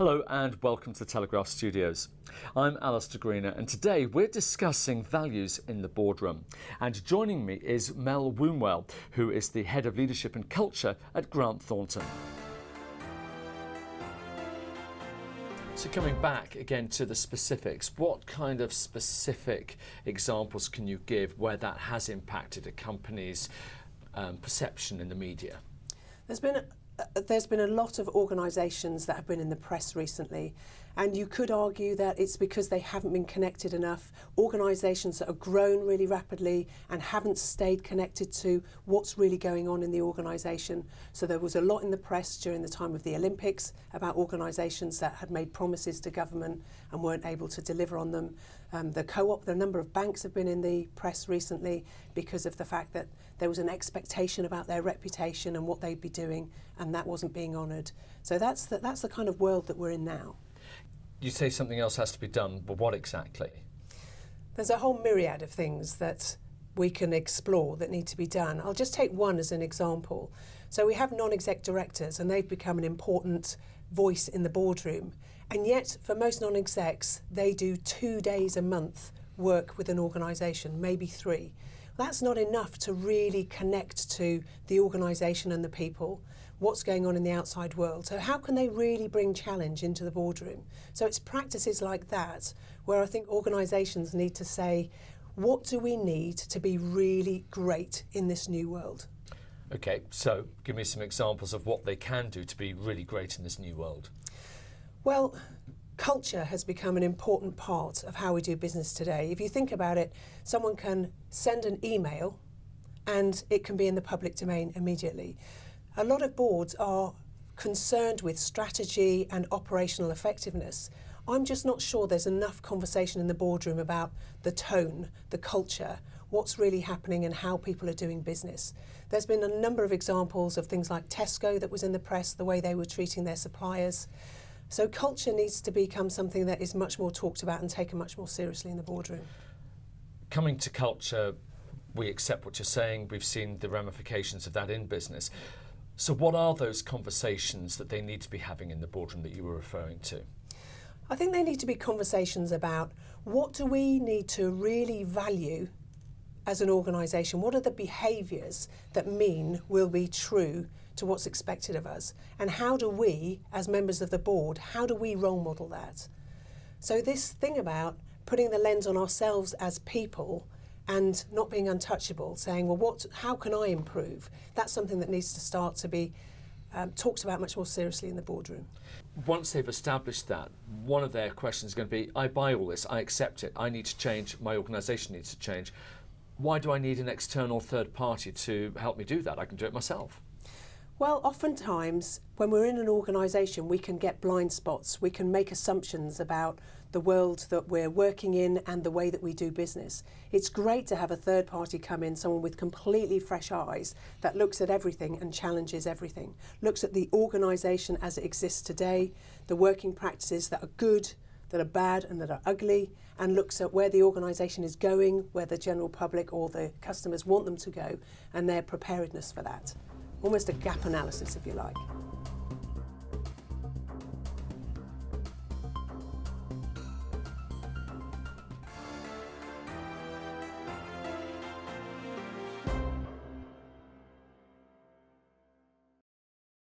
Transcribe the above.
Hello and welcome to the Telegraph Studios. I'm Alistair Greener and today we're discussing values in the boardroom. And joining me is Mel Wombwell, who is the Head of Leadership and Culture at Grant Thornton. So coming back again to the specifics, what kind of specific examples can you give where that has impacted a company's perception in the media? There's been a lot of organisations that have been in the press recently, and you could argue that it's because they haven't been connected enough. Organisations that have grown really rapidly and haven't stayed connected to what's really going on in the organisation. So there was a lot in the press during the time of the Olympics about organisations that had made promises to government and weren't able to deliver on them. The number of banks have been in the press recently because of the fact that there was an expectation about their reputation and what they'd be doing, and that wasn't being honoured. So that's the kind of world that we're in now. You say something else has to be done, but what exactly? There's a whole myriad of things that we can explore that need to be done. I'll just take one as an example. So we have non-exec directors, and they've become an important voice in the boardroom. And yet, for most non-execs, they do 2 days a month work with an organisation, maybe 3. That's not enough to really connect to the organisation and the people, what's going on in the outside world. So how can they really bring challenge into the boardroom? So it's practices like that where I think organisations need to say, what do we need to be really great in this new world? Okay, so give me some examples of what they can do to be really great in this new world. Well, culture has become an important part of how we do business today. If you think about it, someone can send an email and it can be in the public domain immediately. A lot of boards are concerned with strategy and operational effectiveness. I'm just not sure there's enough conversation in the boardroom about the tone, the culture, what's really happening and how people are doing business. There's been a number of examples of things like Tesco that was in the press, the way they were treating their suppliers. So culture needs to become something that is much more talked about and taken much more seriously in the boardroom. Coming to culture, we accept what you're saying. We've seen the ramifications of that in business. So what are those conversations that they need to be having in the boardroom that you were referring to? I think they need to be conversations about what do we need to really value as an organisation? What are the behaviours that mean we'll be true to what's expected of us? And how do we, as members of the board, how do we role model that? So this thing about putting the lens on ourselves as people and not being untouchable, saying, well, how can I improve? That's something that needs to start to be talked about much more seriously in the boardroom. Once they've established that, one of their questions is going to be, I buy all this, I accept it, I need to change, my organisation needs to change. Why do I need an external third party to help me do that? I can do it myself. Well, oftentimes when we're in an organisation, we can get blind spots. We can make assumptions about the world that we're working in and the way that we do business. It's great to have a third party come in, someone with completely fresh eyes that looks at everything and challenges everything, looks at the organisation as it exists today, the working practices that are good, that are bad and that are ugly, and looks at where the organisation is going, where the general public or the customers want them to go, and their preparedness for that. Almost a gap analysis, if you like.